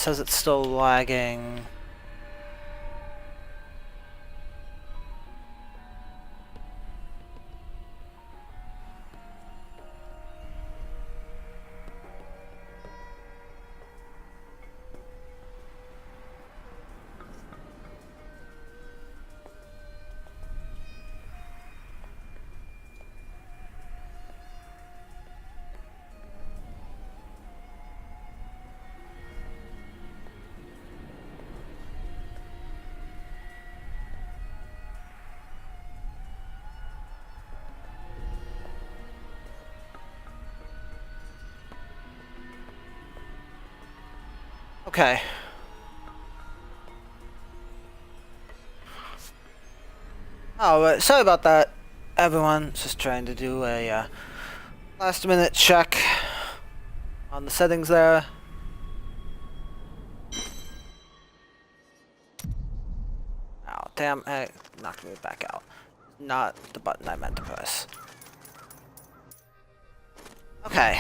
says it's still lagging. Okay. Oh, sorry about that, everyone. Just trying to do a last-minute check on the settings there. Oh, damn! It knocked me back out. Not the button I meant to press. Okay.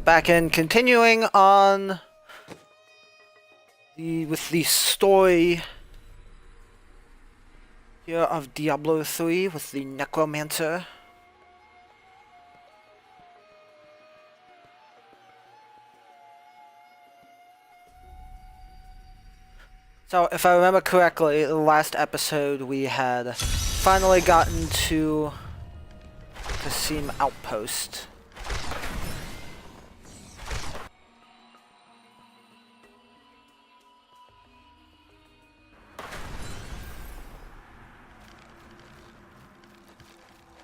Back in, continuing on with the story here of Diablo 3 with the Necromancer. So, if I remember correctly, the last episode we had finally gotten to Kasim Outpost.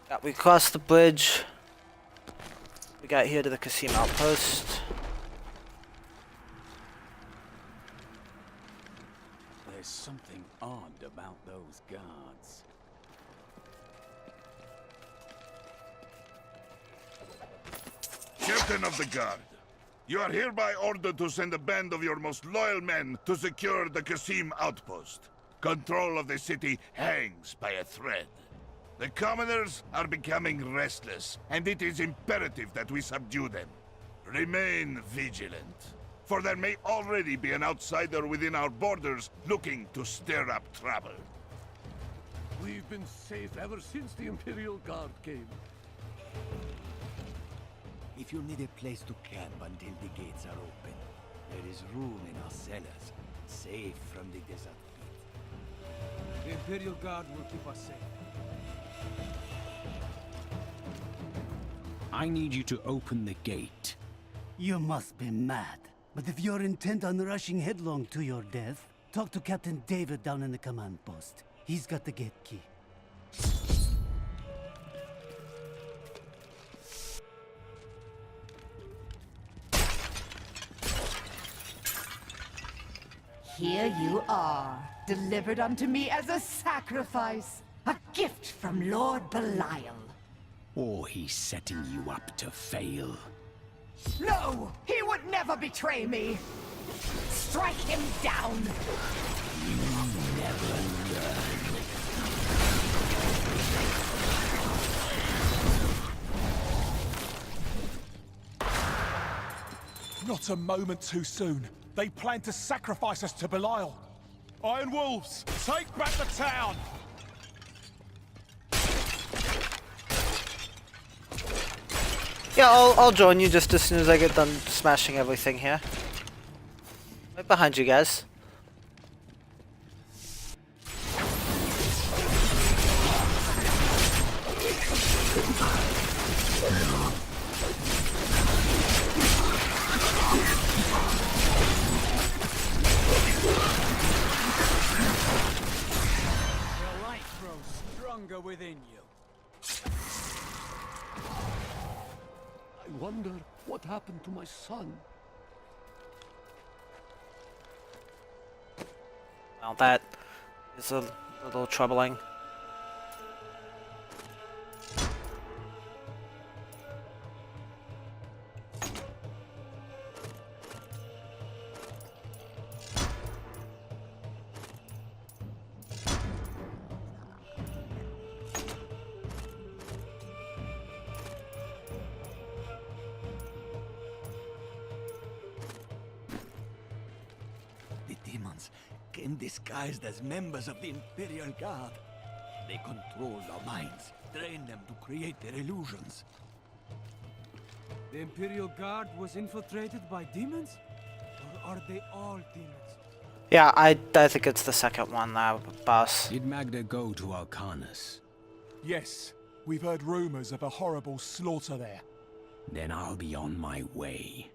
Yeah, we crossed the bridge. We got here to the Kasim Outpost. There's something odd about those guards. Captain of the Guard, you are hereby ordered to send a band of your most loyal men to secure the Kasim outpost. Control of the city hangs by a thread. The commoners are becoming restless, and it is imperative that we subdue them. Remain vigilant, for there may already be an outsider within our borders looking to stir up trouble. We've been safe ever since the Imperial Guard came. If you need a place to camp until the gates are open, there is room in our cellars, safe from the desert heat. The Imperial Guard will keep us safe. I need you to open the gate. You must be mad. But if you're intent on rushing headlong to your death, talk to Captain David down in the command post. He's got the gate key. Here you are, delivered unto me as a sacrifice, a gift from Lord Belial. Or he's setting you up to fail. No, he would never betray me. Strike him down. You never learn. Not a moment too soon. They plan to sacrifice us to Belial. Iron Wolves, take back the town! Yeah, I'll join you just as soon as I get done smashing everything here. Right behind you guys. The light grows stronger within you. I wonder what happened to my son. Well, that is a little troubling. demons came disguised as members of the Imperial Guard. They control our minds, train them to create their illusions. The Imperial Guard was infiltrated by demons? Or are they all demons? Yeah, I think it's the second one, boss. Did Magda go to Arcanus? Yes, we've heard rumors of a horrible slaughter there. Then I'll be on my way.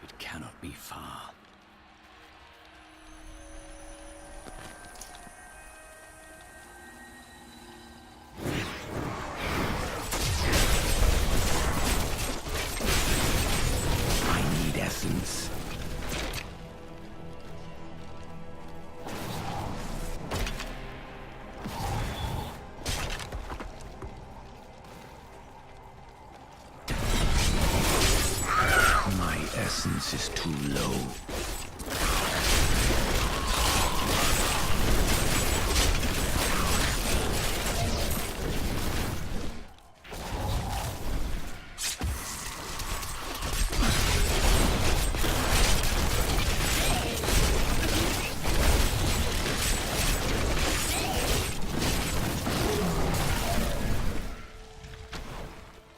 It cannot be far. I need essence. My essence is too low.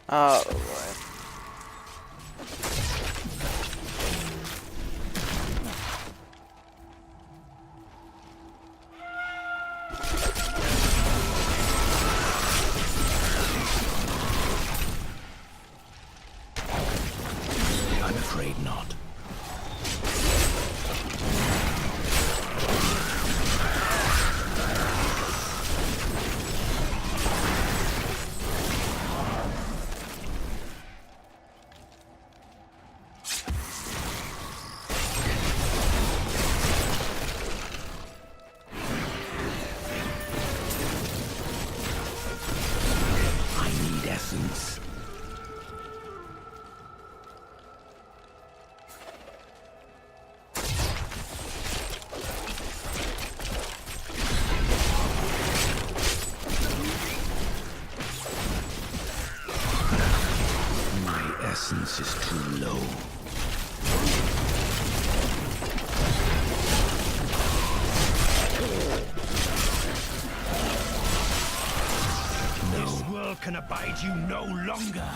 Oh, boy. I'm afraid not. I need essence. My essence is too low. This world can abide you no longer.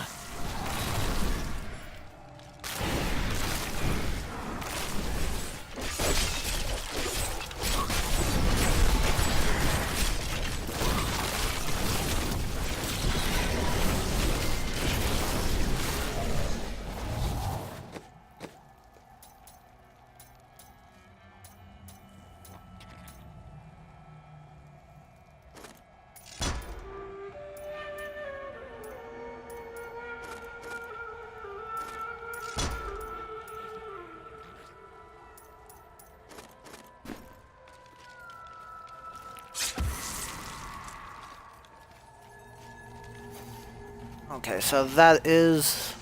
Okay, so that is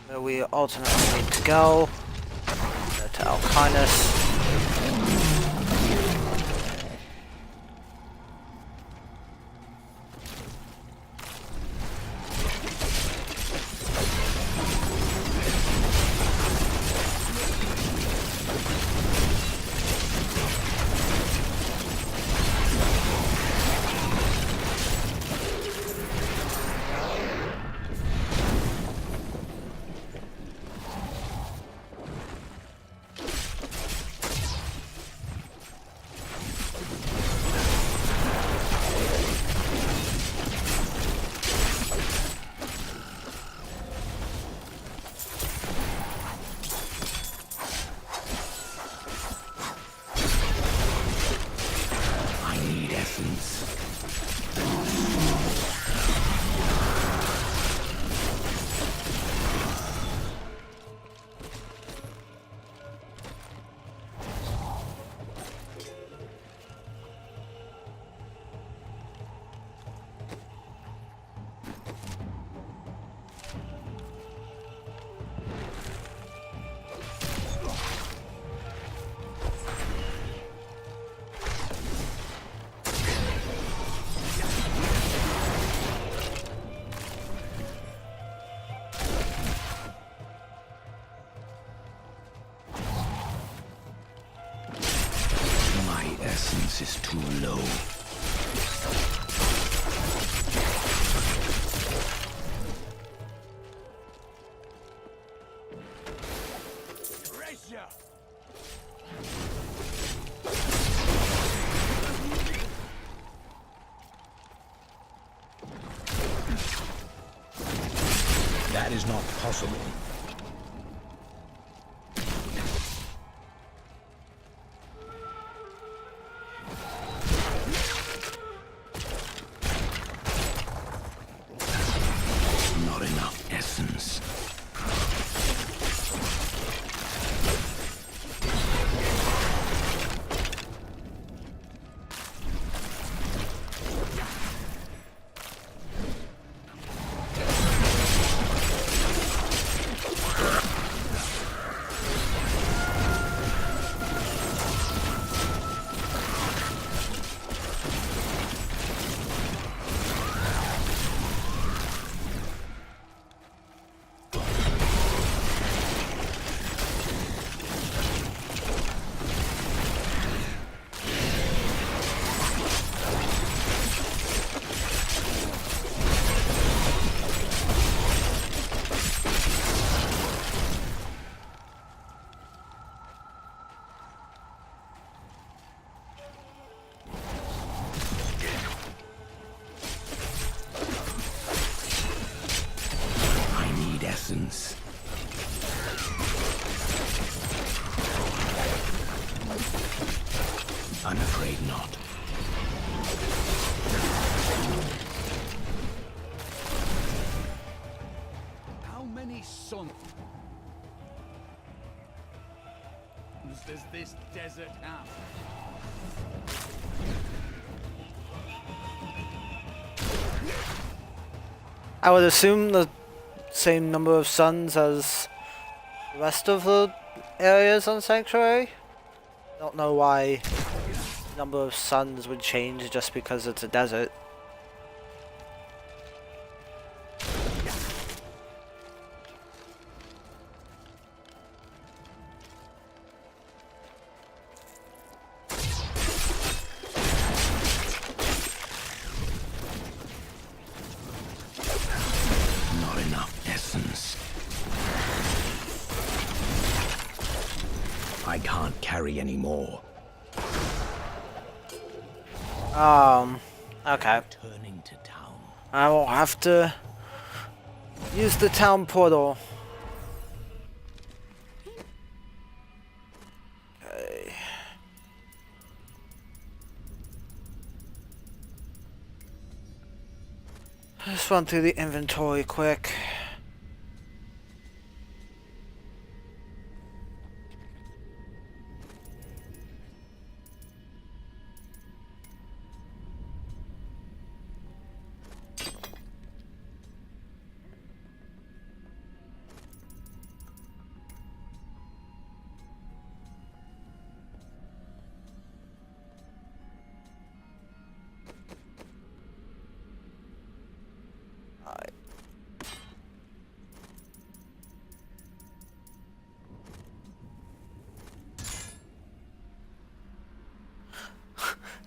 where we ultimately need to go. Go to Alkinus. price is too low. Treasure! That is not possible. Not enough essence. Essence. I'm afraid not. How many sons does this desert have? I would assume the same number of suns as the rest of the areas on Sanctuary. Don't know why the number of suns would change just because it's a desert. I can't carry any more. Okay. Turning to town. I will have to use the town portal. Okay. Just run through the inventory quick.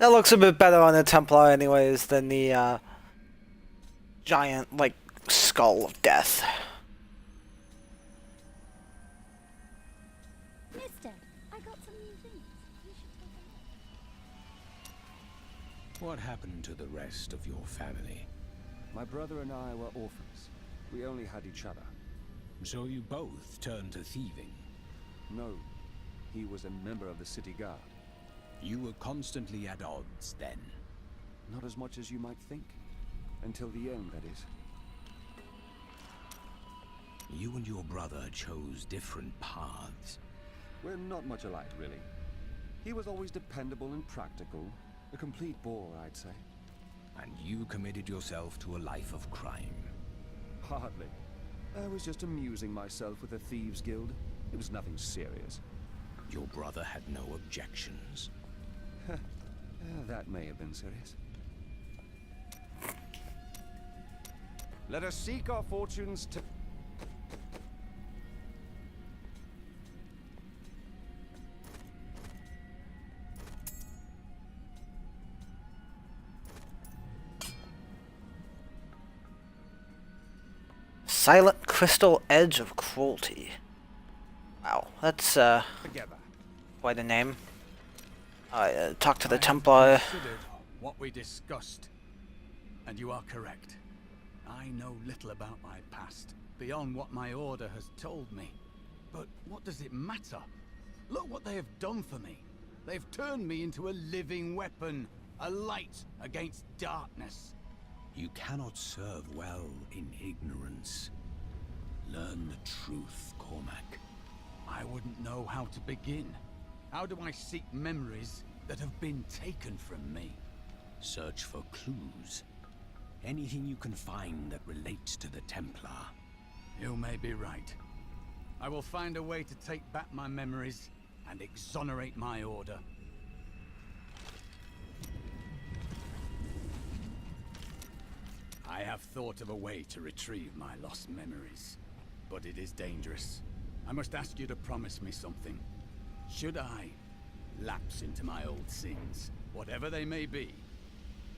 That looks a bit better on a Templar anyways than the giant, like, skull of death. Mister, I got some new things. You should take a look. What happened to the rest of your family? My brother and I were orphans. We only had each other. So you both turned to thieving? No, he was a member of the city guard. You were constantly at odds then? Not as much as you might think. Until the end, that is. You and your brother chose different paths. We're not much alike, really. He was always dependable and practical. A complete bore, I'd say. And you committed yourself to a life of crime. Hardly. I was just amusing myself with the Thieves' Guild. It was nothing serious. Your brother had no objections. That may have been serious. Let us seek our fortunes to... Silent crystal edge of cruelty. Wow, that's Together. quite a name. I talk to the I have Templar. considered what we discussed, and you are correct. I know little about my past, beyond what my order has told me. But what does it matter? Look what they have done for me. They've turned me into a living weapon, a light against darkness. You cannot serve well in ignorance. Learn the truth, Cormac. I wouldn't know how to begin. How do I seek memories that have been taken from me? Search for clues. Anything you can find that relates to the Templar. You may be right. I will find a way to take back my memories and exonerate my order. I have thought of a way to retrieve my lost memories, but it is dangerous. I must ask you to promise me something. Should I lapse into my old sins, whatever they may be,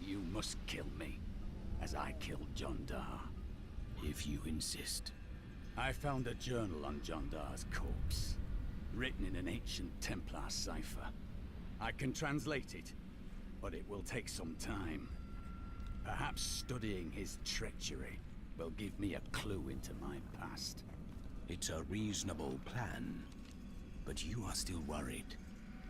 you must kill me, as I killed John Dar. If you insist. I found a journal on John Dar's corpse, written in an ancient Templar cipher. I can translate it, but it will take some time. Perhaps studying his treachery will give me a clue into my past. It's a reasonable plan, but you are still worried.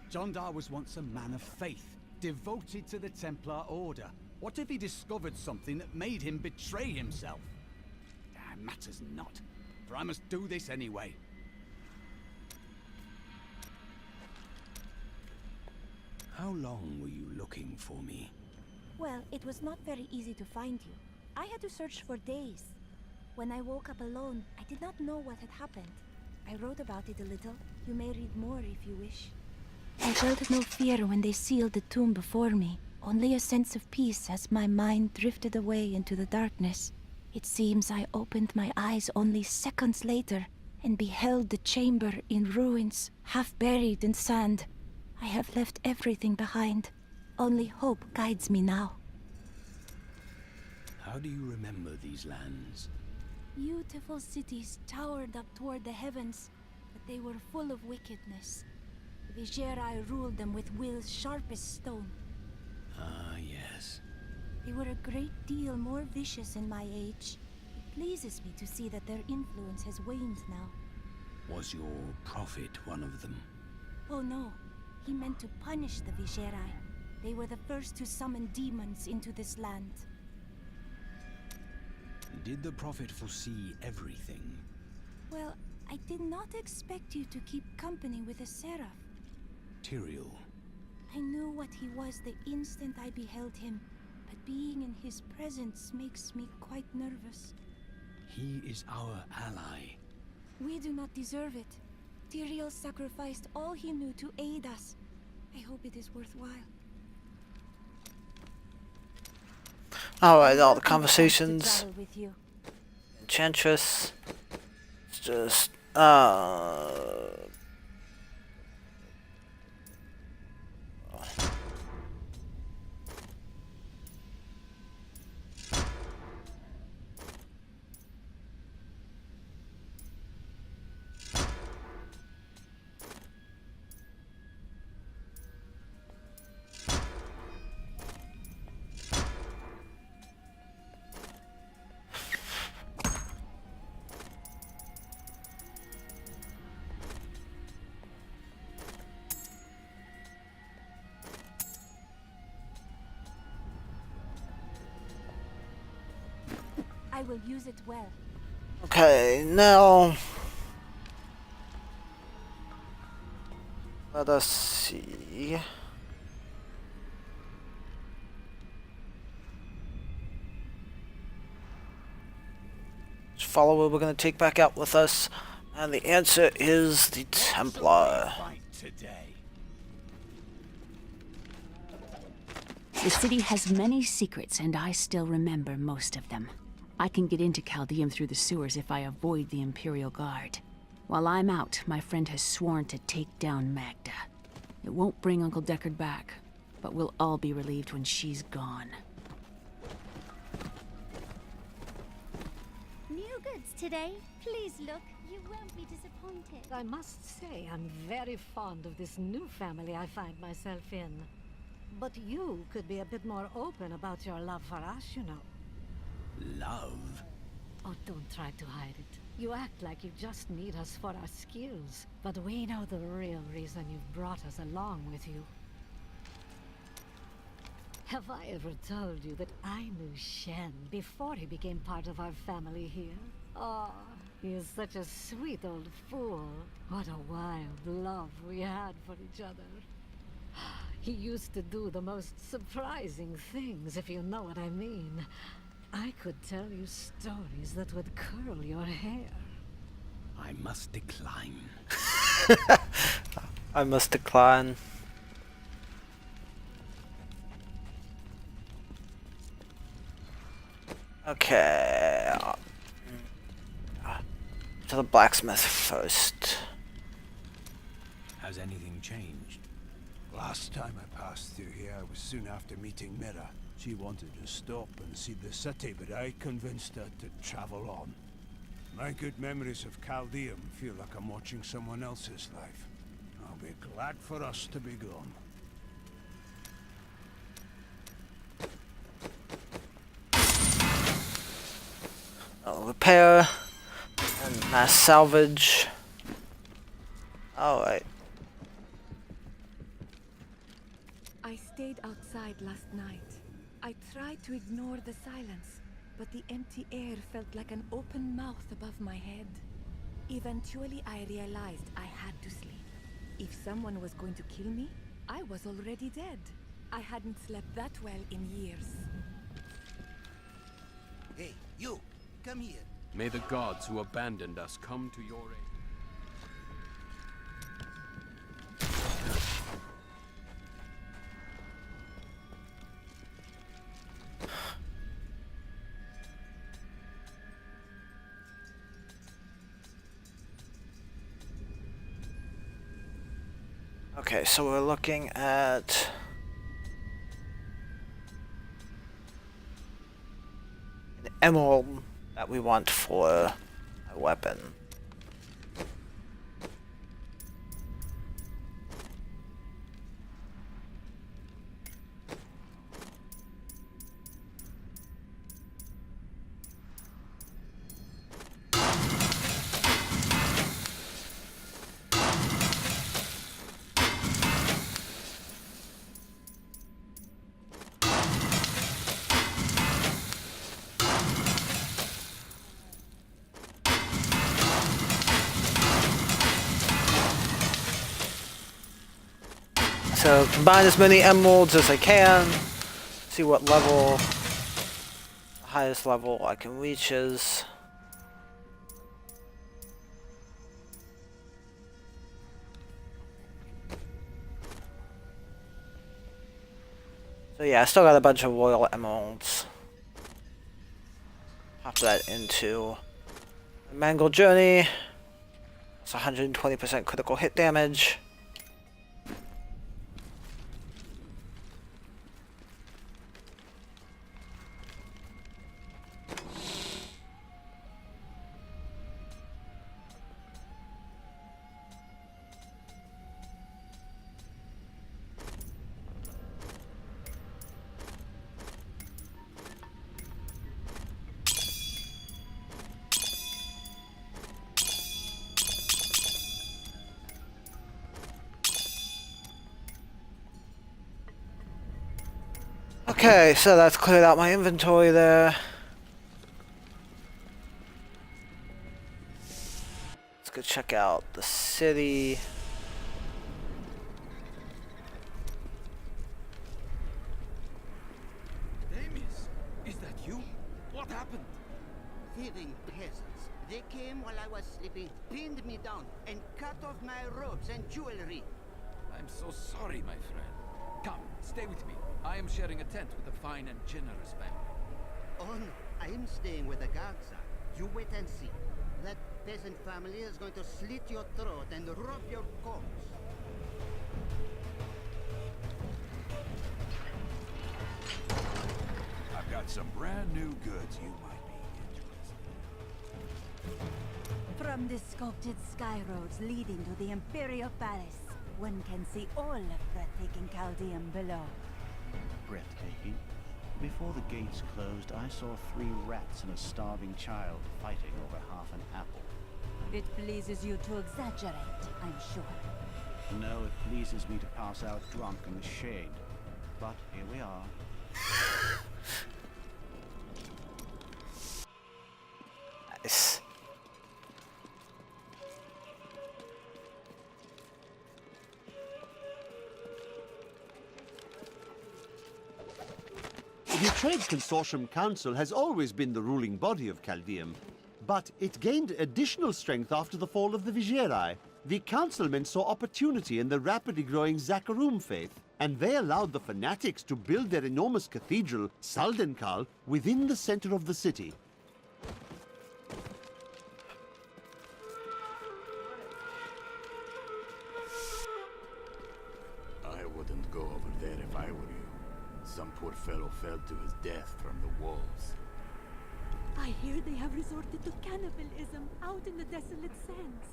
John Dar was once a man of faith, devoted to the Templar Order. What if he discovered something that made him betray himself? It matters not, for I must do this anyway. How long were you looking for me? Well, it was not very easy to find you. I had to search for days. When I woke up alone, I did not know what had happened. I wrote about it a little. You may read more if you wish. I felt no fear when they sealed the tomb before me. Only a sense of peace as my mind drifted away into the darkness. It seems I opened my eyes only seconds later and beheld the chamber in ruins, half buried in sand. I have left everything behind. Only hope guides me now. How do you remember these lands? Beautiful cities towered up toward the heavens, but they were full of wickedness. The Vigerai ruled them with will's sharpest stone. Ah, yes. They were a great deal more vicious in my age. It pleases me to see that their influence has waned now. Was your prophet one of them? Oh no, he meant to punish the Vigerai. They were the first to summon demons into this land. Did the prophet foresee everything? Well, I did not expect you to keep company with a seraph. Tyrael. I knew what he was the instant I beheld him, but being in his presence makes me quite nervous. He is our ally. We do not deserve it. Tyrael sacrificed all he knew to aid us. I hope it is worthwhile. Alright, all the conversations. Travel with you. Enchantress. It's just, I will use it well. okay, now let us see. Which follower we're going to take back out with us, and the answer is the Templar. Fight today. The city has many secrets, and I still remember most of them. I can get into Chaldeum through the sewers if I avoid the Imperial Guard. While I'm out, my friend has sworn to take down Magda. It won't bring Uncle Deckard back, but we'll all be relieved when she's gone. New goods today. Please look. You won't be disappointed. I must say, I'm very fond of this new family I find myself in. But you could be a bit more open about your love for us, you know. Love? Oh, don't try to hide it. You act like you just need us for our skills. But we know the real reason you've brought us along with you. Have I ever told you that I knew Shen before he became part of our family here? Oh, he is such a sweet old fool. What a wild love we had for each other. He used to do the most surprising things, if you know what I mean. I could tell you stories that would curl your hair. I must decline. I must decline. Okay. To the blacksmith first. Has anything changed? Last time I passed through here, I was soon after meeting Mira. She wanted to stop and see the city, but I convinced her to travel on. My good memories of Chaldeum feel like I'm watching someone else's life. I'll be glad for us to be gone. I'll repair and mass salvage. Alright. I stayed outside last night. I tried to ignore the silence, but the empty air felt like an open mouth above my head. Eventually, I realized I had to sleep. If someone was going to kill me, I was already dead. I hadn't slept that well in years. Hey, you! Come here. May the gods who abandoned us come to your aid. Okay, so we're looking at an emerald that we want for a weapon. So combine as many emeralds as I can, see what level, the highest level I can reach is. So yeah, I still got a bunch of royal emeralds. Pop that into the Mangled Journey. It's 120% critical hit damage. Okay, so that's cleared out my inventory there. Let's go check out the city. Demis, is that you? What happened? Thieving peasants. They came while I was sleeping, pinned me down, and cut off my robes and jewelry. I'm so sorry, my friend. Come, stay with me. I am sharing a tent with a fine and generous family. Oh no, I am staying where the guards are. You wait and see. That peasant family is going to slit your throat and rob your corpse. I've got some brand new goods you might be interested in. From the sculpted sky roads leading to the Imperial Palace, one can see all of breathtaking Chaldean below. Breathtaking? Before the gates closed, I saw 3 rats and a starving child fighting over half an apple. It pleases you to exaggerate, I'm sure. No, it pleases me to pass out drunk in the shade. But here we are. Nice. The Trade Consortium Council has always been the ruling body of Chaldeum, but it gained additional strength after the fall of the Vigerai. The councilmen saw opportunity in the rapidly growing Zakarum faith, and they allowed the fanatics to build their enormous cathedral, Saldenkal, within the center of the city. I wouldn't go over there if I were you. Some poor fellow fell to his death from the walls. I hear they have resorted to cannibalism out in the desolate sands.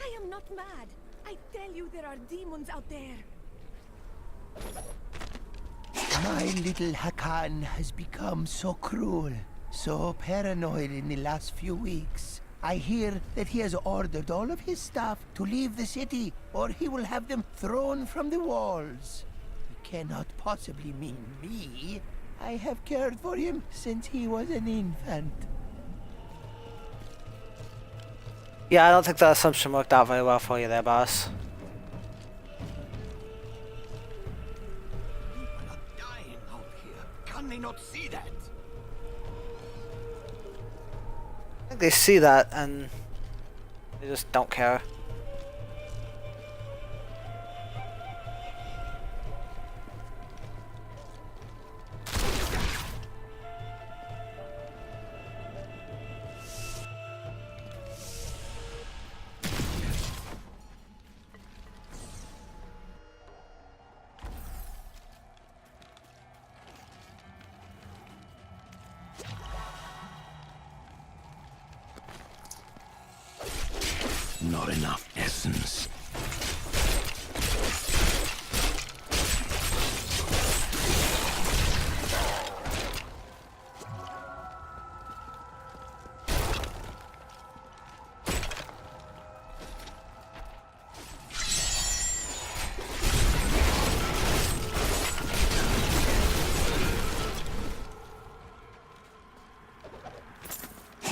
I am not mad. I tell you there are demons out there. My little Hakan has become so cruel, so paranoid in the last few weeks. I hear that he has ordered all of his staff to leave the city, or he will have them thrown from the walls. He cannot possibly mean me. I have cared for him since he was an infant. Yeah, I don't think that assumption worked out very well for you there, boss. People are dying out here. Can they not see that? I think they see that and they just don't care. Not enough essence.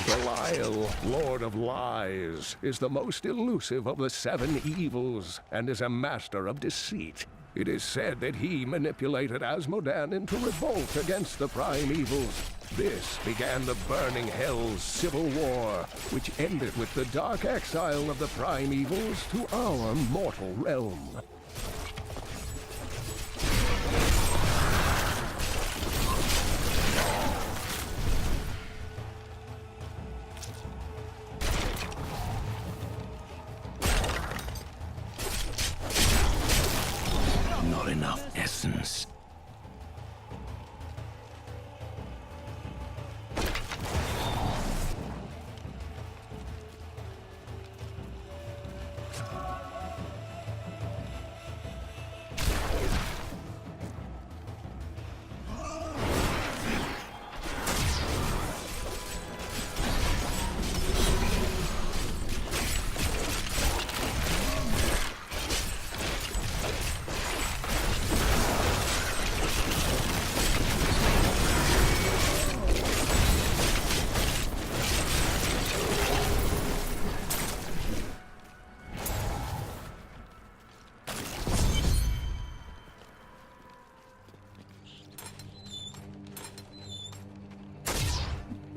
Belial, Lord of Lies, is the most elusive of the 7 evils, and is a master of deceit. It is said that he manipulated Asmodan into revolt against the Prime Evils. This began the Burning Hell's civil war, which ended with the dark exile of the Prime Evils to our mortal realm. Not enough essence.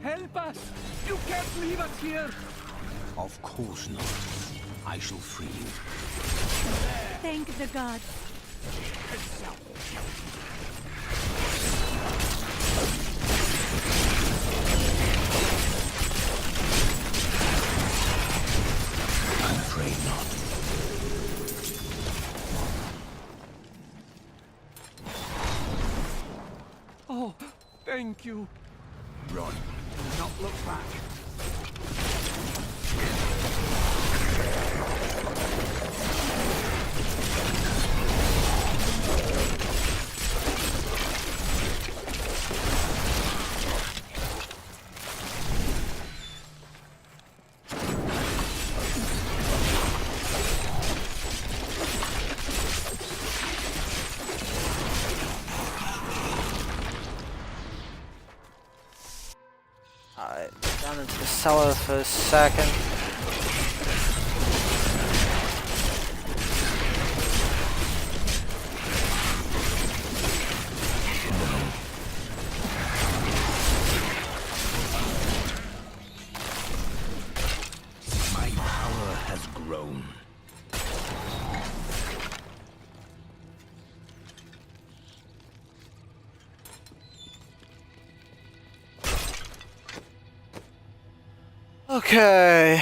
Help us! You can't leave us here! Of course not. I shall free you. Thank the gods. I'm afraid not. Oh, thank you. Run. Do not look back. Went into the cellar for a second. My power has grown. Okay.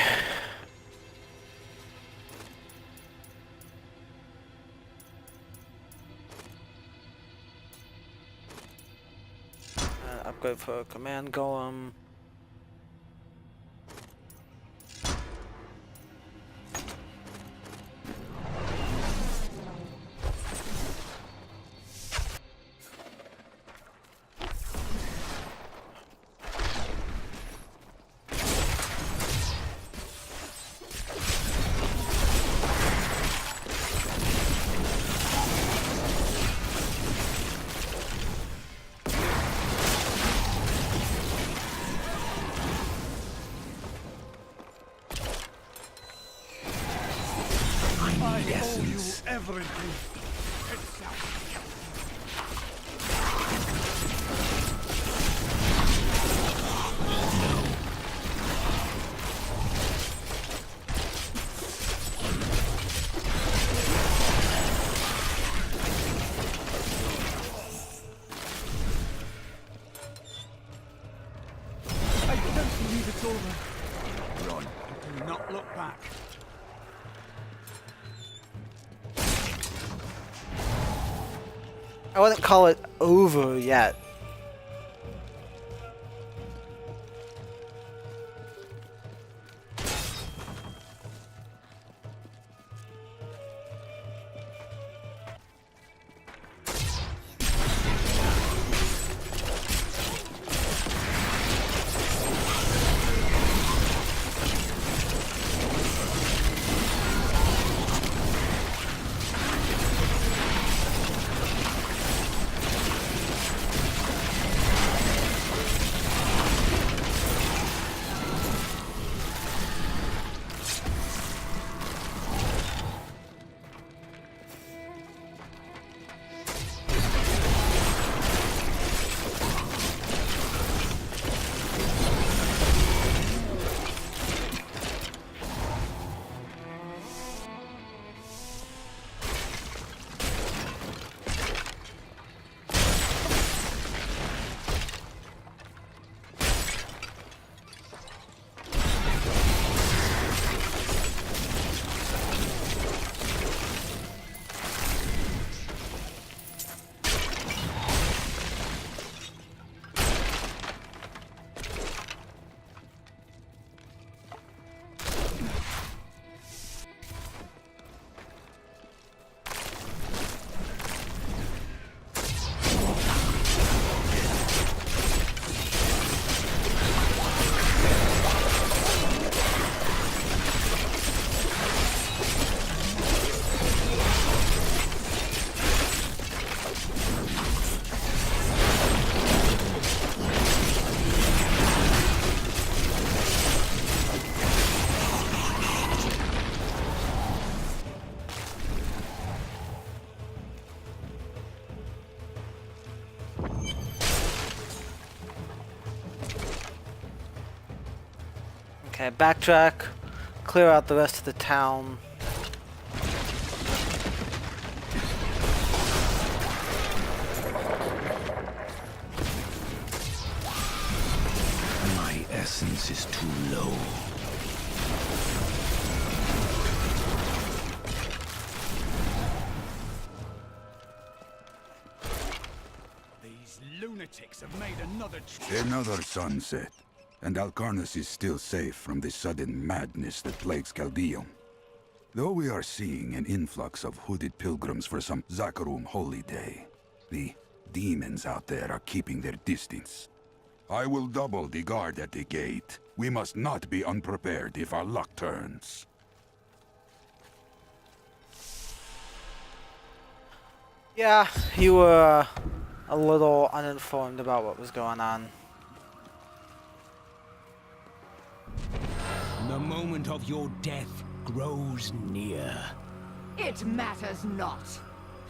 Upgrade for a command golem. Everything. I don't believe it's over. Run. Do not look back. I wouldn't call it over yet. Okay, backtrack, clear out the rest of the town. My essence is too low. These lunatics have made another Another sunset, and Alcarnus is still safe from the sudden madness that plagues Chaldeum. Though we are seeing an influx of hooded pilgrims for some Zakarum holy day, the demons out there are keeping their distance. I will double the guard at the gate. We must not be unprepared if our luck turns. Yeah, you were a little uninformed about what was going on. of your death grows near. It matters not.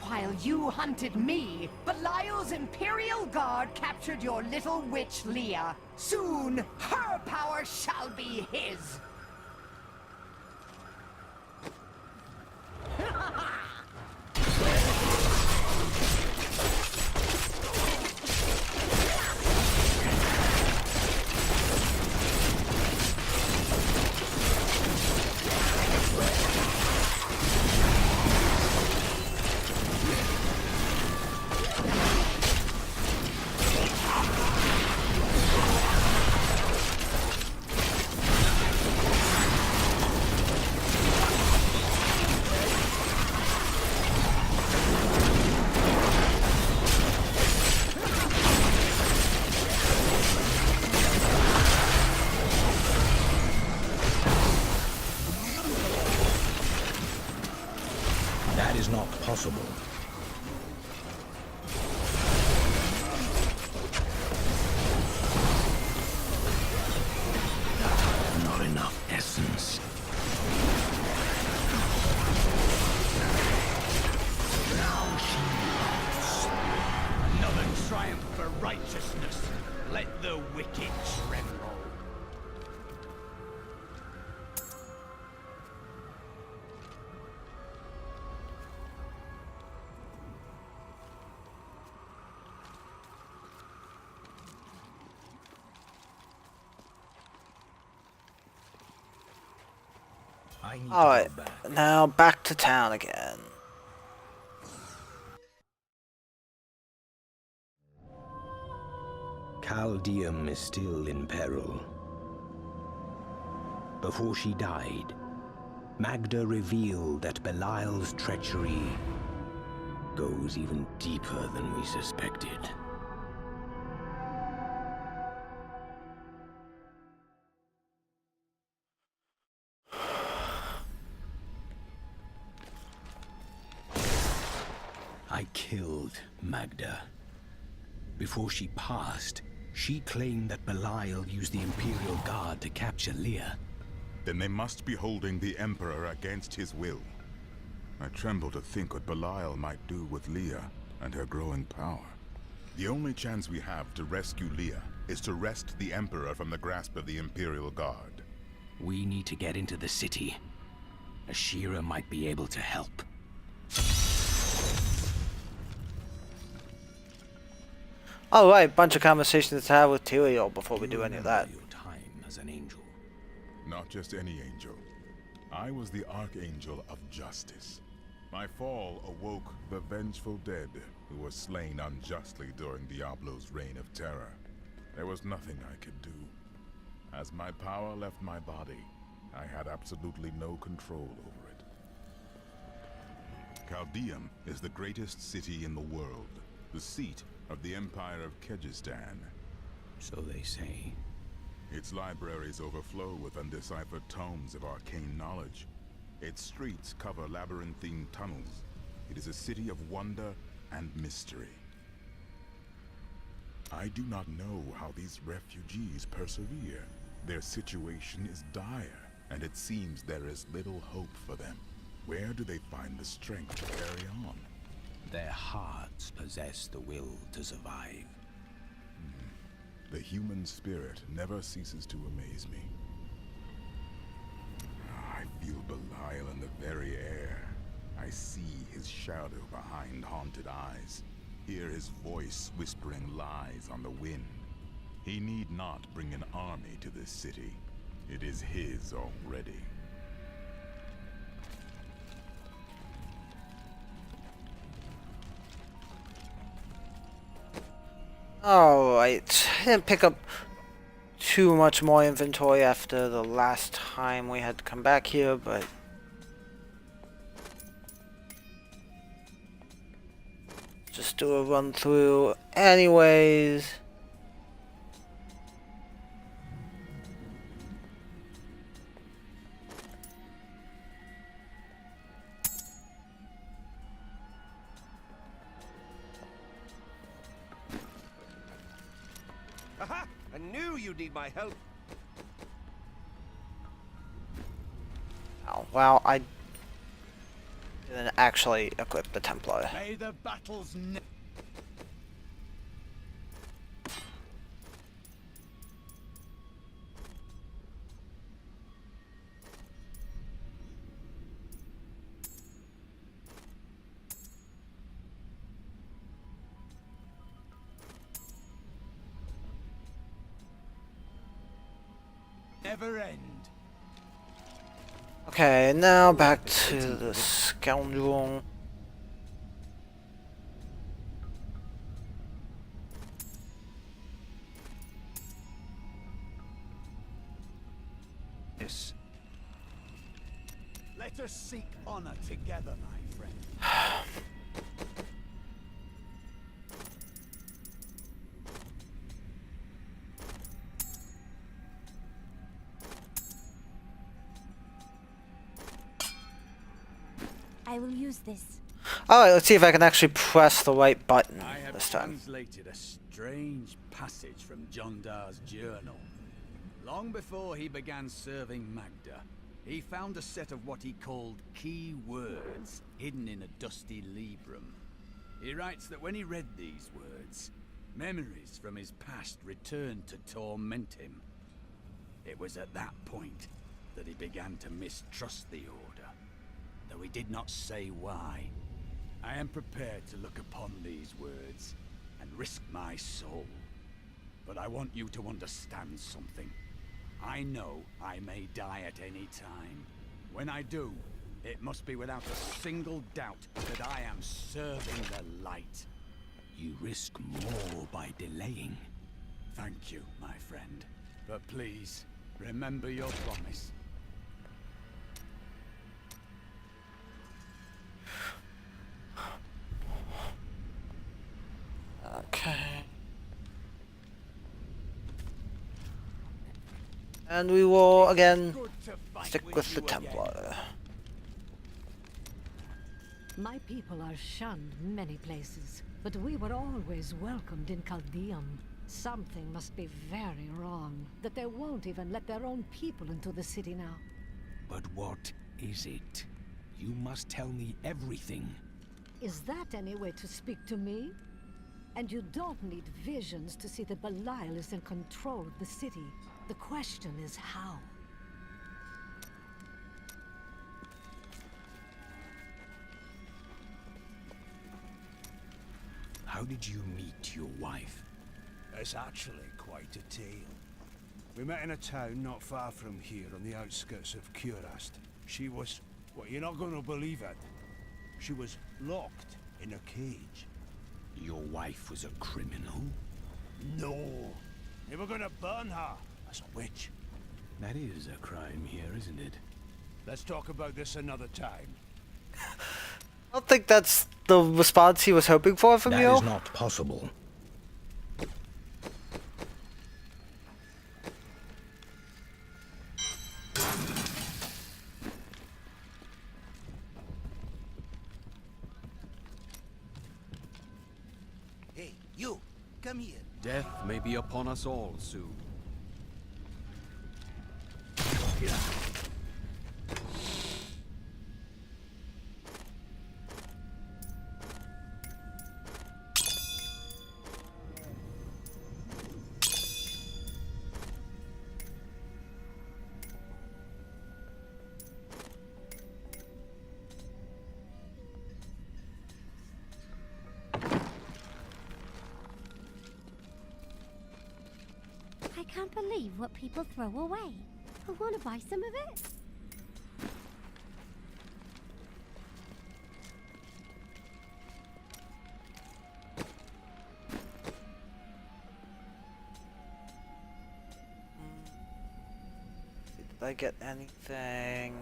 While you hunted me, Belial's Imperial Guard captured your little witch Leah. Soon, her power shall be his. That is not possible. Not enough essence. Now she laughs. Another triumph for righteousness. Let the wicked tremble. Alright, now back to town again. Caldeum is still in peril. Before she died, Magda revealed that Belial's treachery goes even deeper than we suspected. I killed Magda. Before she passed, she claimed that Belial used the Imperial Guard to capture Leah. Then they must be holding the Emperor against his will. I tremble to think what Belial might do with Leah and her growing power. The only chance we have to rescue Leah is to wrest the Emperor from the grasp of the Imperial Guard. We need to get into the city. Ashira might be able to help. Alright, bunch of conversations to have with Tyrael before we do any of that. Your time as an angel. Not just any angel. I was the Archangel of Justice. My fall awoke the vengeful dead who were slain unjustly during Diablo's reign of terror. There was nothing I could do. As my power left my body, I had absolutely no control over it. Caldeum is the greatest city in the world, the seat of the Empire of Kyrgyzstan. So they say. Its libraries overflow with undeciphered tomes of arcane knowledge. Its streets cover labyrinthine tunnels. It is a city of wonder and mystery. I do not know how these refugees persevere. Their situation is dire, and it seems there is little hope for them. Where do they find the strength to carry on? Their hearts possess the will to survive. The human spirit never ceases to amaze me. I feel Belial in the very air. I see his shadow behind haunted eyes. Hear his voice whispering lies on the wind. He need not bring an army to this city. It is his already. Alright, I didn't pick up too much more inventory after the last time we had to come back here, but just do a run through anyways. Aha! I knew you'd need my help. Well, I didn't actually equip the Templar. May the battles never end. Okay, now back to the scoundrel. Yes. Let us seek honor together, my friend. I will use this. Alright, let's see if I can actually press the right button I have this time. translated a strange passage from John Dar's journal. Long before he began serving Magda, he found a set of what he called key words hidden in a dusty librum. He writes that when he read these words, memories from his past returned to torment him. It was at that point that he began to mistrust the Order, though he did not say why. I am prepared to look upon these words and risk my soul. But I want you to understand something. I know I may die at any time. When I do, it must be without a single doubt that I am serving the light. You risk more by delaying. Thank you, my friend. But please, remember your promise. Okay. And we will again stick with the Templar. My people are shunned many places, but we were always welcomed in Caldeum. Something must be very wrong, that they won't even let their own people into the city now. But what is it? You must tell me everything. Is that any way to speak to me? And you don't need visions to see that Belial is in control of the city. The question is how? How did you meet your wife? It's actually quite a tale. We met in a town not far from here on the outskirts of Curast. She was... well, you're not going to believe it. She was locked in a cage. Your wife was a criminal? No. They were going to burn her as a witch. That is a crime here, isn't it? Let's talk about this another time. I don't think that's the response he was hoping for from you. That is not possible. Hey, you, come here. Death may be upon us all soon. I can't believe what people throw away. I want to buy some of it. Did I get anything?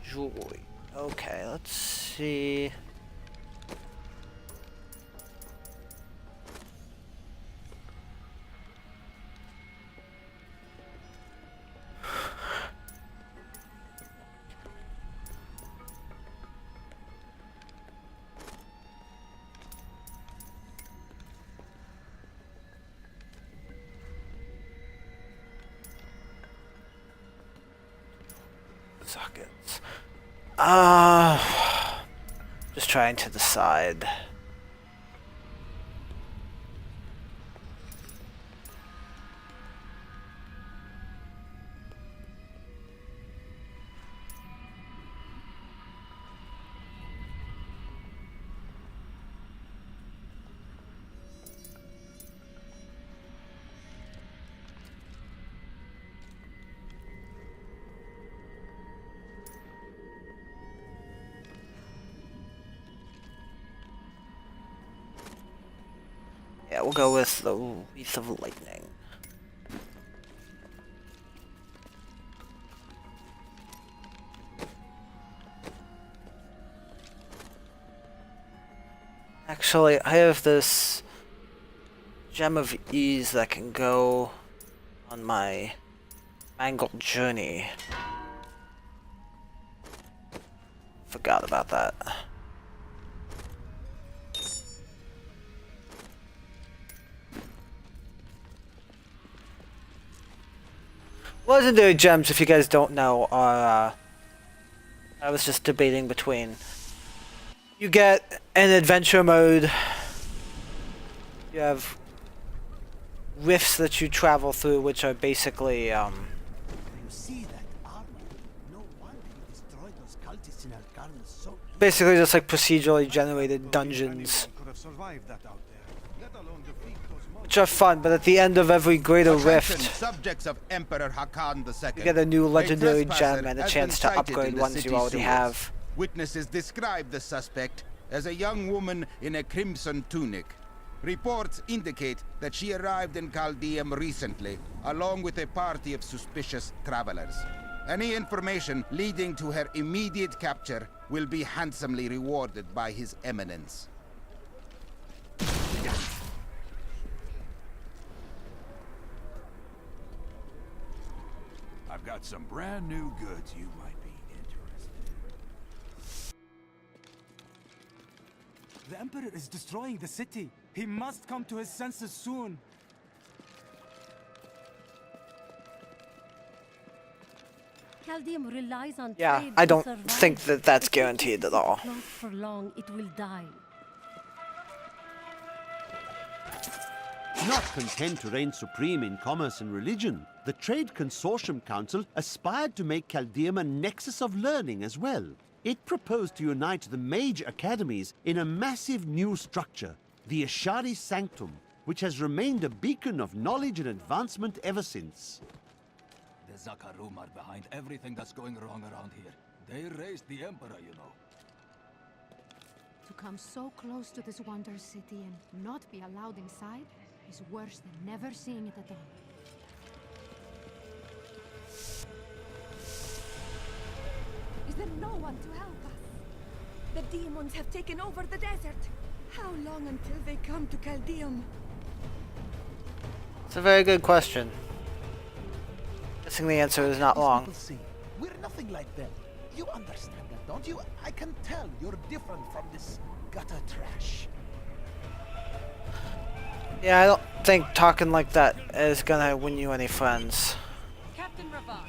Jewelry. Okay, let's see. sockets. Just trying to decide. Yeah, we'll go with the Wreath of Lightning. Actually, I have this Gem of Ease that can go on my Mangled Journey. Forgot about that. Legendary gems, if you guys don't know, are, I was just debating between. You get an adventure mode, you have rifts that you travel through, which are basically, You see that armor? No wonder you destroyed those cultists in Alcarna's so basically just like procedurally generated dungeons. could have survived that out there, let alone defeat those Which are fun, but at the end of every greater rift, Subjects of Emperor Hakan II. you get a new legendary trespasser gem and a has chance been to sighted upgrade in the ones you city already sewers. have. Witnesses describe the suspect as a young woman in a crimson tunic. Reports indicate that she arrived in Caldeum recently, along with a party of suspicious travelers. Any information leading to her immediate capture will be handsomely rewarded by His Eminence. I've got some brand new goods you might be interested in. The Emperor is destroying the city. He must come to his senses soon. Caldeum relies on Yeah, trade I to don't survive. think that that's If guaranteed this at all. is not for long, it will die. Not content to reign supreme in commerce and religion, the Trade Consortium Council aspired to make Caldeum a nexus of learning as well. It proposed to unite the mage academies in a massive new structure, the Ashari Sanctum, which has remained a beacon of knowledge and advancement ever since. The Zakarum are behind everything that's going wrong around here. They raised the Emperor, you know. To come so close to this wonder city and not be allowed inside is worse than never seeing it at all. Is there no one to help us? The demons have taken over the desert. How long until they come to Caldeum? It's a very good question. Guessing the answer is not long. See, we're nothing like them. You understand that, don't you? I can tell you're different from this gutter trash. Yeah, I don't think talking like that is gonna win you any friends. Captain Ravan,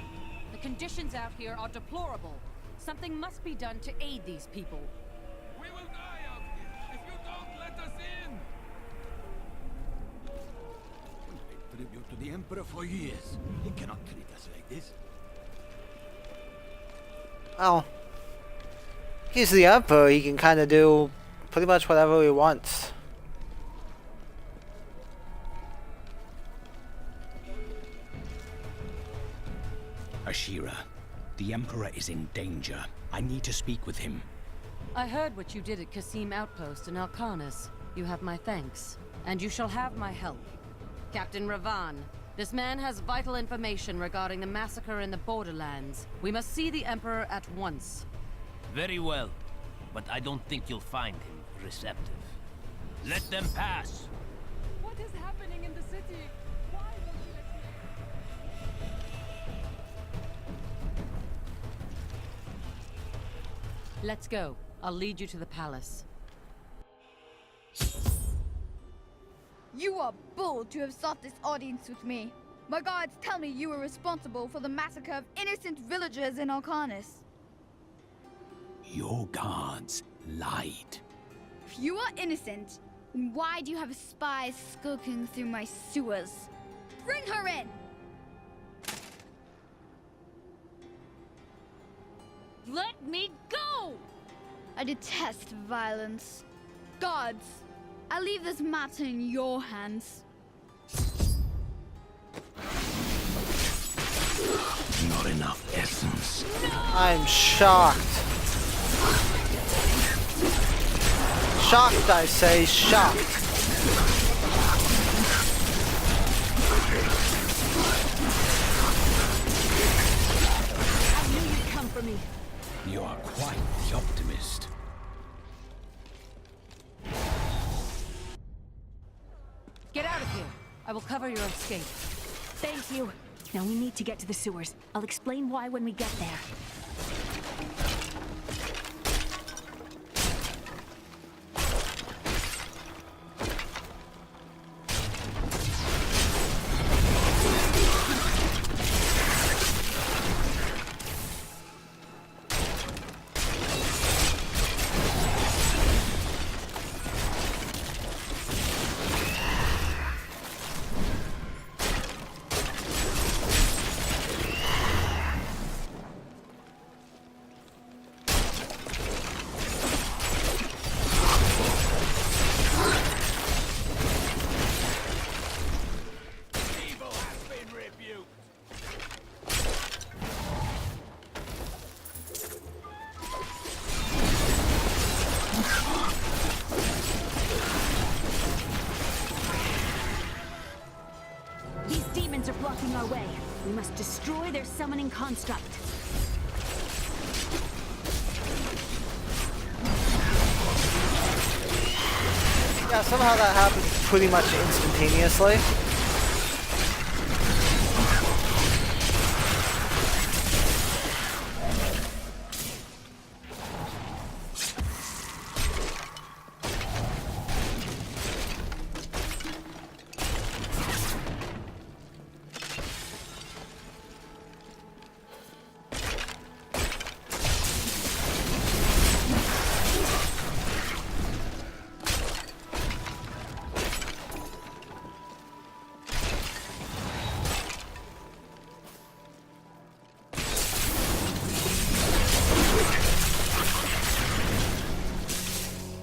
the conditions out here are deplorable. Something must be done to aid these people. We will die out here if you don't let us in! We paid tribute to the Emperor for years. He cannot treat us like this. Well, he's the Emperor, he can kind of do pretty much whatever he wants. Ashira, the Emperor is in danger. I need to speak with him. I heard what you did at Qasim Outpost in Alcarnas. You have my thanks, and you shall have my help. Captain Ravan, this man has vital information regarding the massacre in the Borderlands. We must see the Emperor at once. Very well, but I don't think you'll find him receptive. Let them pass. What is happening in the city? Why won't you let me? Let's go. I'll lead you to the palace. You are bold to have sought this audience with me. My guards tell me you were responsible for the massacre of innocent villagers in Arcanus. Your guards lied. If you are innocent, then why do you have spies skulking through my sewers? Bring her in! Let me go! I detest violence. Guards, I leave this matter in your hands. Not enough essence. I'm shocked. Shocked, I say, shocked. I knew you'd come for me. You are quite the optimist. Get out of here. I will cover your escape. Thank you. Now we need to get to the sewers. I'll explain why when we get there. These demons are blocking our way. We must destroy their summoning construct. Yeah, somehow that happened pretty much instantaneously.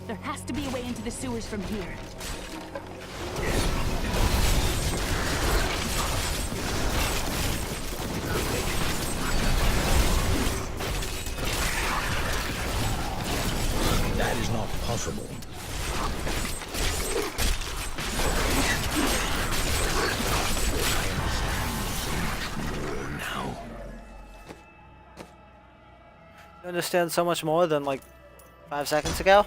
There has to be a way into the sewers from here. That is not possible. Now. You understand so much more than like 5 seconds ago?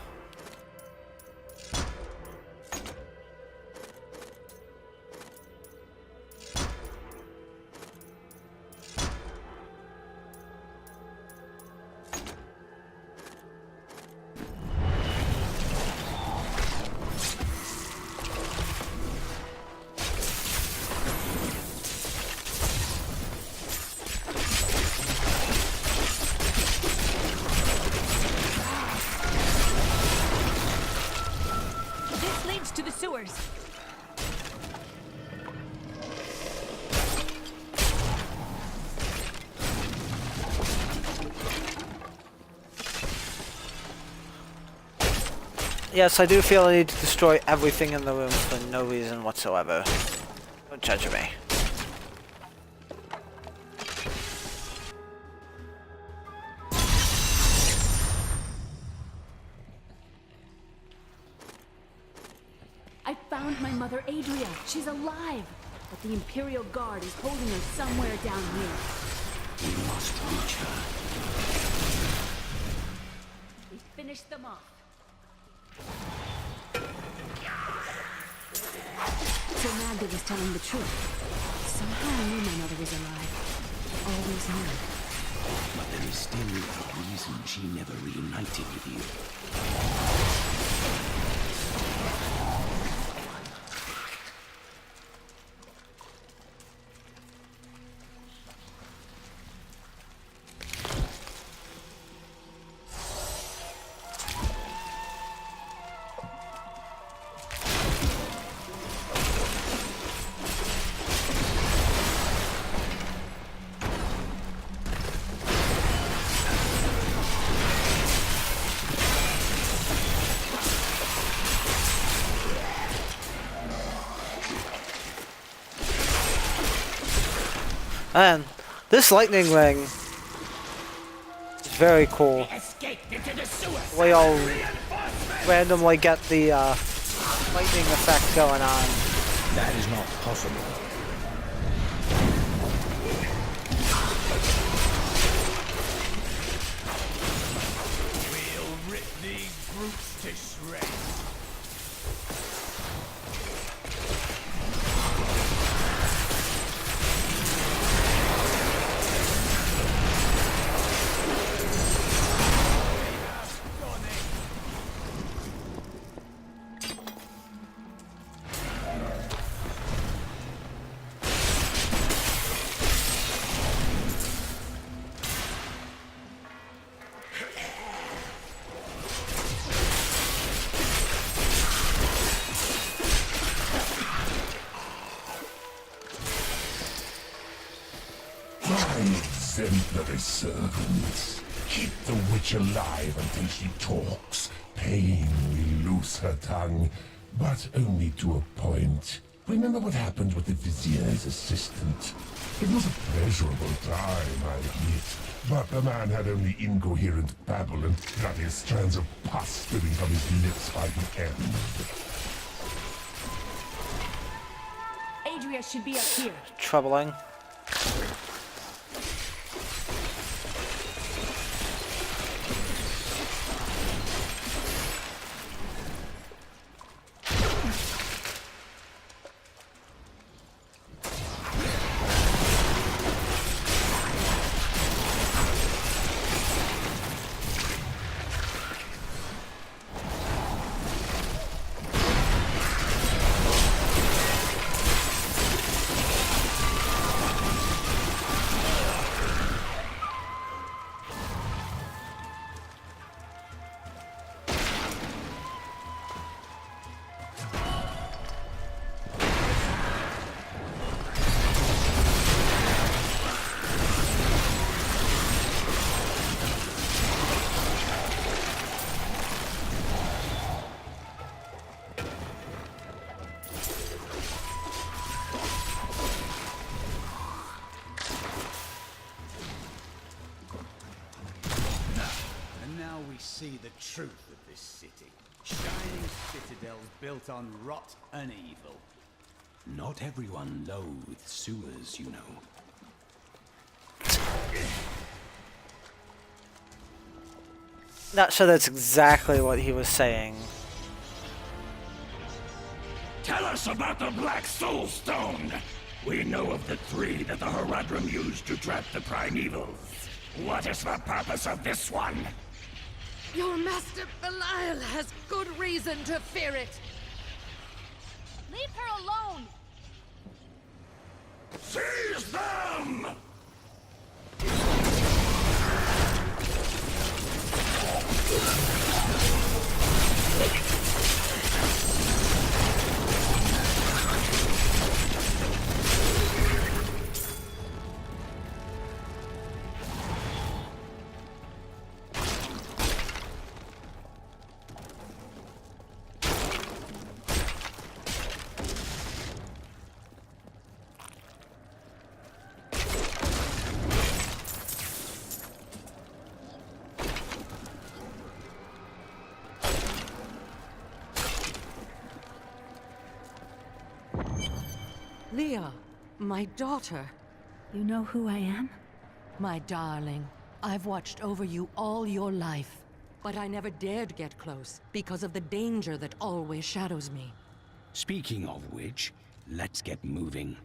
This leads to the sewers. Yes, I do feel I need to destroy everything in the room for no reason whatsoever. Don't judge me. I found my mother Adria. She's alive. But the Imperial Guard is holding her somewhere down here. We must reach her. We finished them off. So Magda was telling the truth. Somehow I knew my mother was alive. Always knew. But there is still a reason she never reunited with you. And this lightning ring is very cool. We all randomly get the lightning effect going on. That is not possible. We'll rip these brutes to shreds. Exemplary servants. Keep the witch alive until she talks. Pain will loose her tongue, but only to a point. Remember what happened with the Vizier's assistant? It was a pleasurable time, I admit, but the man had only incoherent babble and bloody strands of pus spilling from his lips by the end. Adria should be up here. Troubling. See the truth of this city. Shining citadels built on rot and evil. Not everyone loathes sewers, you know. Not sure that's exactly what he was saying. Tell us about the Black Soul Stone. We know of the three that the Horadrim used to trap the primevals. What is the purpose of this one? Your master Belial has good reason to fear it. Leave her alone! Seize them! Leah, my daughter. You know who I am? My darling, I've watched over you all your life, but I never dared get close because of the danger that always shadows me. Speaking of which, let's get moving.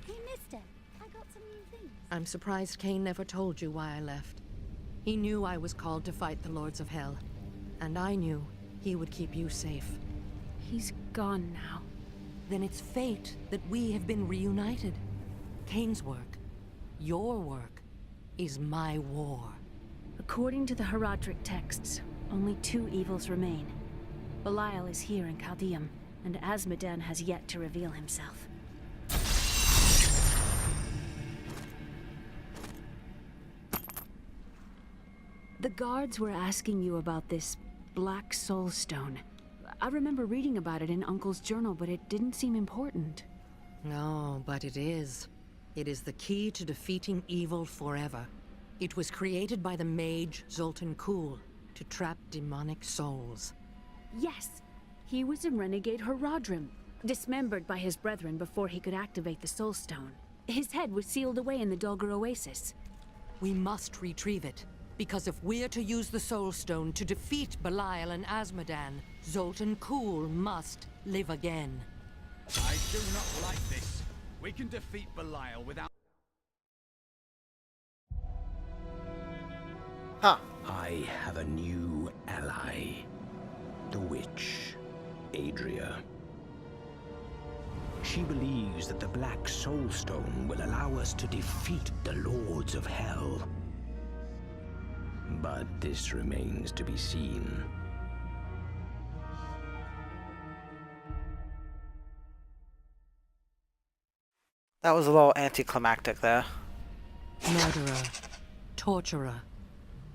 Hey, mister, I got some new things. I'm surprised Cain never told you why I left. He knew I was called to fight the Lords of Hell, and I knew he would keep you safe. He's gone now. Then it's fate that we have been reunited. Cain's work, your work, is my war. According to the Horadric texts, only two evils remain. Belial is here in Chaldeum, and Azmodan has yet to reveal himself. The guards were asking you about this Black Soul Stone. I remember reading about it in Uncle's journal, but it didn't seem important. No, but it is. It is the key to defeating evil forever. It was created by the mage Zoltan Kuhl to trap demonic souls. Yes! He was a renegade Horadrim, dismembered by his brethren before he could activate the Soul Stone. His head was sealed away in the Dulgar Oasis. We must retrieve it, because if we're to use the Soul Stone to defeat Belial and Azmodan, Zoltan Kuhl must live again. I do not like this. We can defeat Belial without... Huh. I have a new ally. The witch, Adria. She believes that the Black Soul Stone will allow us to defeat the Lords of Hell. But this remains to be seen. That was a little anticlimactic there. Murderer, torturer,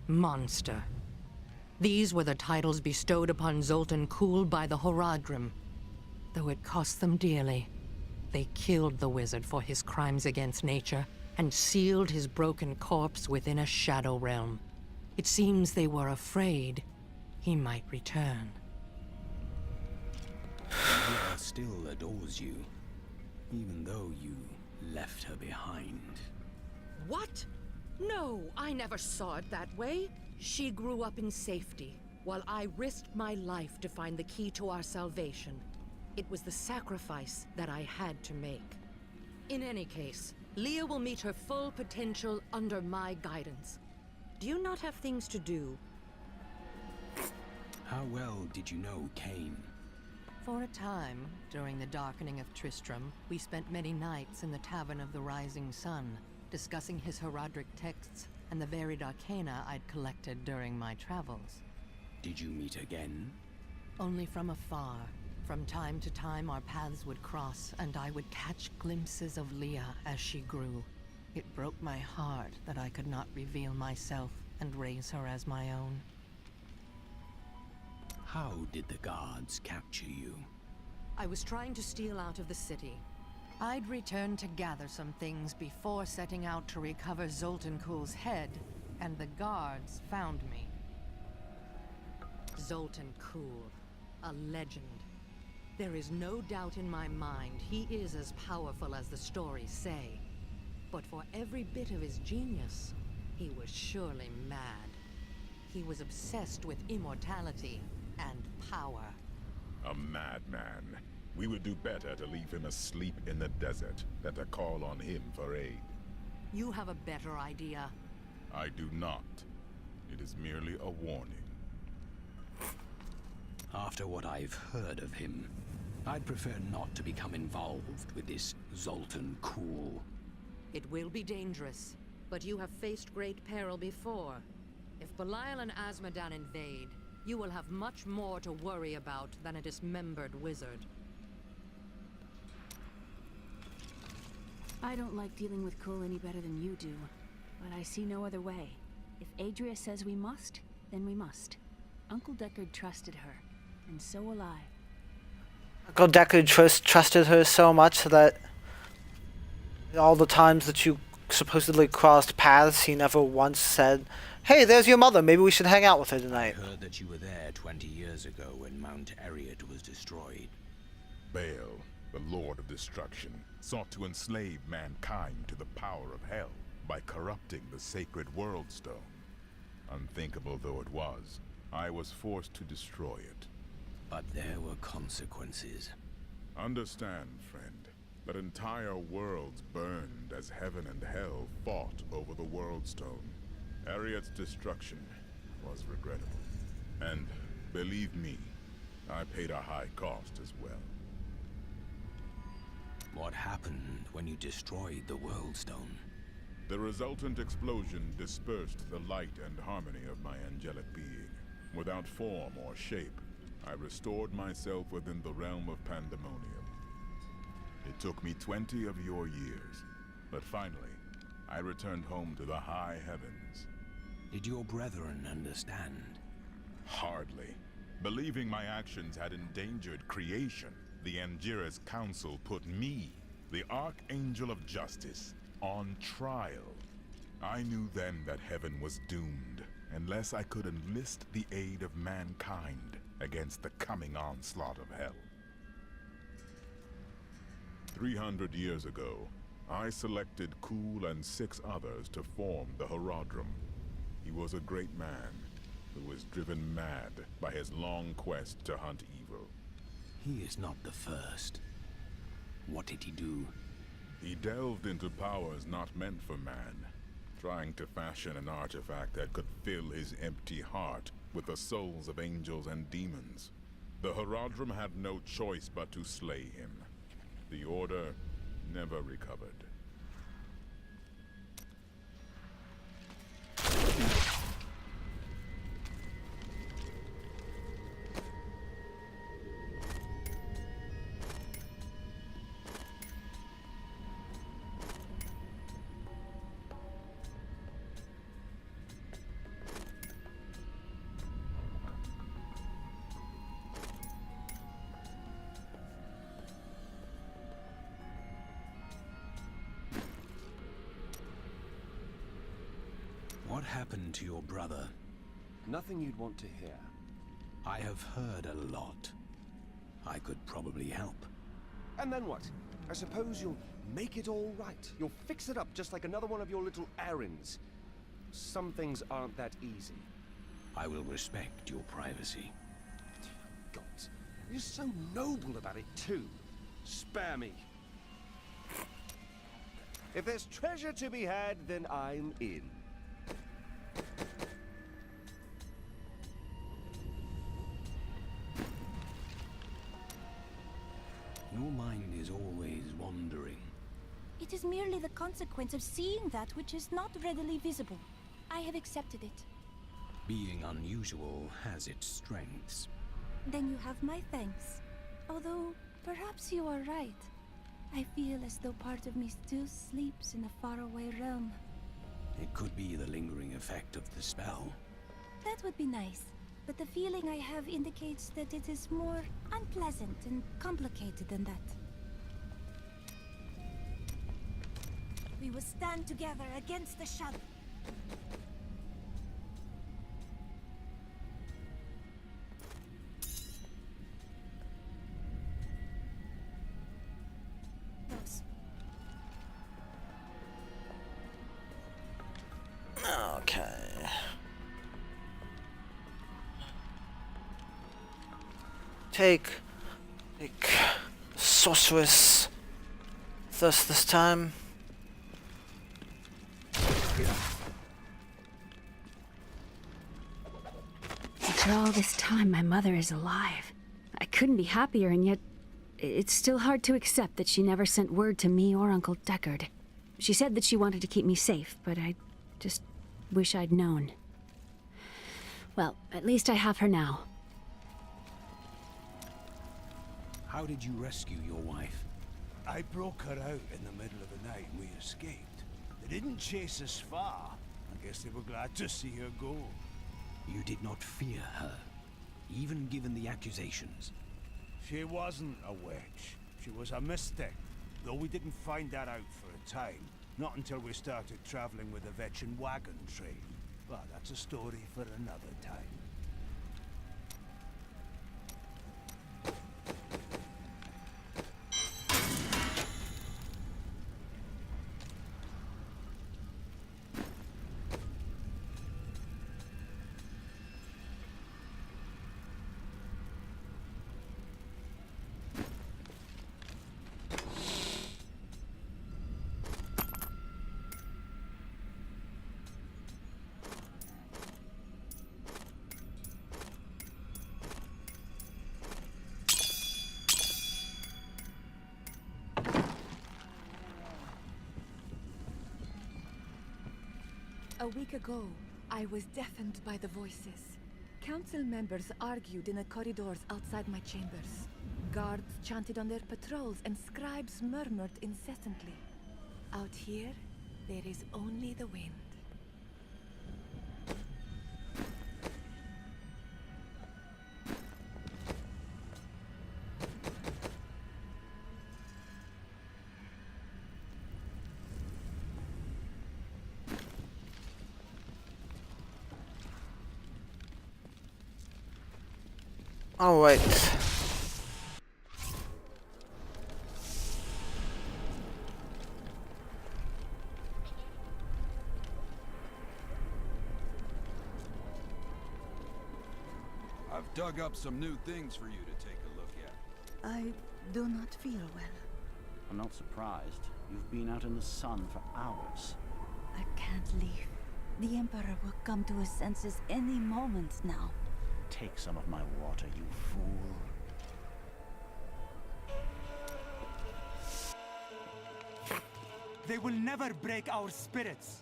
monster. These were the titles bestowed upon Zoltan Kuhl by the Horadrim. Though it cost them dearly, they killed the wizard for his crimes against nature and sealed his broken corpse within a shadow realm. It seems they were afraid he might return. Leah still adores you, even though you left her behind. What? No, I never saw it that way. She grew up in safety, while I risked my life to find the key to our salvation. It was the sacrifice that I had to make. In any case, Leah will meet her full potential under my guidance. Do you not have things to do? How well did you know Cain? For a time, during the darkening of Tristram, we spent many nights in the Tavern of the Rising Sun, discussing his Horadric texts and the varied arcana I'd collected during my travels. Did you meet again? Only from afar. From time to time our paths would cross, and I would catch glimpses of Leah as she grew. It broke my heart that I could not reveal myself and raise her as my own. How did the guards capture you? I was trying to steal out of the city. I'd returned to gather some things before setting out to recover Zoltan Kuhl's head, and the guards found me. Zoltan Kuhl, a legend. There is no doubt in my mind he is as powerful as the stories say. But for every bit of his genius, he was surely mad. He was obsessed with immortality and power. A madman. We would do better to leave him asleep in the desert than to call on him for aid. You have a better idea. I do not. It is merely a warning. After what I've heard of him, I'd prefer not to become involved with this Zoltan Kuhl. It will be dangerous, but you have faced great peril before. If Belial and Azmodan invade, you will have much more to worry about than a dismembered wizard. I don't like dealing with Kuhl any better than you do, but I see no other way. If Adria says we must, then we must. Uncle Deckard trusted her, and so will I. Uncle Deckard trusted her so much that all the times that you supposedly crossed paths, he never once said, "Hey, there's your mother, maybe we should hang out with her tonight." I heard that you were there 20 years ago when Mount Eriot was destroyed. Baal, the Lord of Destruction, sought to enslave mankind to the power of hell by corrupting the sacred World Stone. Unthinkable though it was, I was forced to destroy it. But there were consequences. Understand, friend, that entire worlds burned as heaven and hell fought over the World Stone. Eriot's destruction was regrettable. And, believe me, I paid a high cost as well. What happened when you destroyed the World Stone? The resultant explosion dispersed the light and harmony of my angelic being. Without form or shape, I restored myself within the realm of pandemonium. It took me 20 of your years, but finally, I returned home to the high heavens. Did your brethren understand? Hardly. Believing my actions had endangered creation, the Angiras Council put me, the Archangel of Justice, on trial. I knew then that heaven was doomed, unless I could enlist the aid of mankind against the coming onslaught of hell. 300 years ago, I selected Kul and 6 others to form the Horadrim. He was a great man, who was driven mad by his long quest to hunt evil. He is not the first. What did he do? He delved into powers not meant for man, trying to fashion an artifact that could fill his empty heart with the souls of angels and demons. The Horadrim had no choice but to slay him. The Order never recovered. What happened to your brother? Nothing you'd want to hear. I have heard a lot. I could probably help. And then what? I suppose you'll make it all right. You'll fix it up just like another one of your little errands. Some things aren't that easy. I will respect your privacy. God, you're so noble about it too. Spare me. If there's treasure to be had, then I'm in. Your mind is always wandering. It is merely the consequence of seeing that which is not readily visible. I have accepted it. Being unusual has its strengths. Then you have my thanks. Although, perhaps you are right. I feel as though part of me still sleeps in a faraway realm. It could be the lingering effect of the spell. That would be nice, but the feeling I have indicates that it is more unpleasant and complicated than that. We will stand together against the shadow. Okay. Take sorceress thirst this time. After all this time, my mother is alive. I couldn't be happier, and yet it's still hard to accept that she never sent word to me or Uncle Deckard. She said that she wanted to keep me safe, but I just wish I'd known. Well, at least I have her now. How did you rescue your wife? I broke her out in the middle of the night and we escaped. They didn't chase us far. I guess they were glad to see her go. You did not fear her, even given the accusations. She wasn't a witch. She was a mystic. Though we didn't find that out for a time. Not until we started traveling with the Vetchin wagon train. But that's a story for another time. A week ago, I was deafened by the voices. Council members argued in the corridors outside my chambers. Guards chanted on their patrols and scribes murmured incessantly. Out here, there is only the wind. Alright. I've dug up some new things for you to take a look at. I do not feel well. I'm not surprised. You've been out in the sun for hours. I can't leave. The Emperor will come to his senses any moment now. Take some of my water, you fool. They will never break our spirits.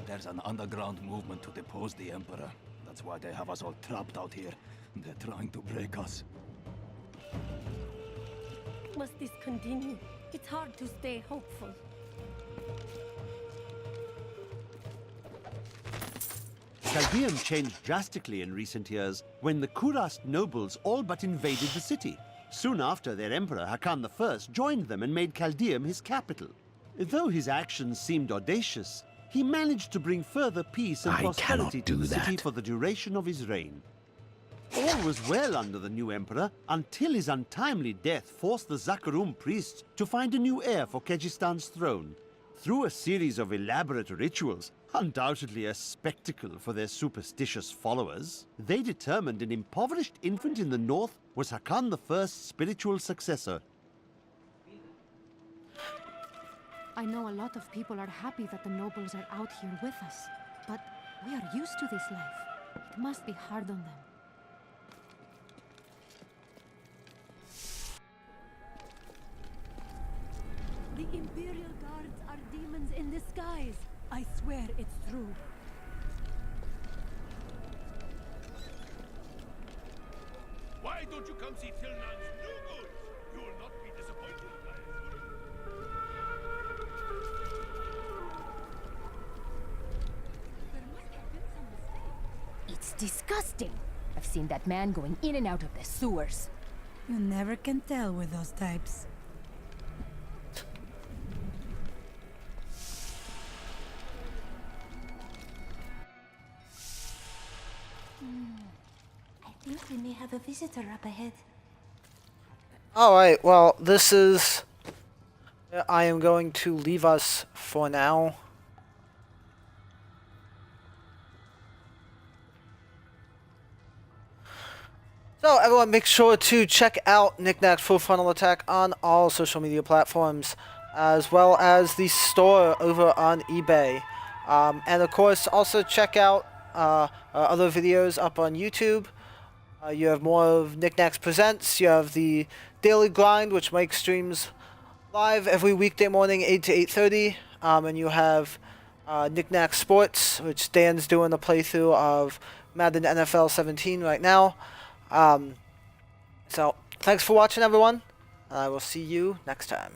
There's an underground movement to depose the Emperor. That's why they have us all trapped out here. They're trying to break us. Must this continue? It's hard to stay hopeful. Chaldeum changed drastically in recent years when the Kurast nobles all but invaded the city. Soon after, their emperor, Hakan I, joined them and made Chaldeum his capital. Though his actions seemed audacious, he managed to bring further peace and prosperity to the city for the duration of his reign. All was well under the new emperor until his untimely death forced the Zakarum priests to find a new heir for Kejistan's throne. Through a series of elaborate rituals, undoubtedly a spectacle for their superstitious followers, they determined an impoverished infant in the north was Hakan I's spiritual successor. I know a lot of people are happy that the nobles are out here with us, but we are used to this life. It must be hard on them. The Imperial Guards are demons in disguise. I swear it's true. Why don't you come see Tilnan's new goods? You will not be disappointed, I assure you. It's disgusting. I've seen that man going in and out of the sewers. You never can tell with those types. I think we may have a visitor up ahead. Alright, well, this is... I am going to leave us for now. So, everyone, make sure to check out Nack's Full Frontal Attack on all social media platforms, as well as the store over on eBay. And, of course, also check out our other videos up on YouTube. You have more of Nack's Presents. You have the Daily Grind, which makes streams live every weekday morning, 8 to 8:30. And you have Nack Sports, which Dan's doing a playthrough of Madden NFL 17 right now. So, thanks for watching, everyone. I will see you next time.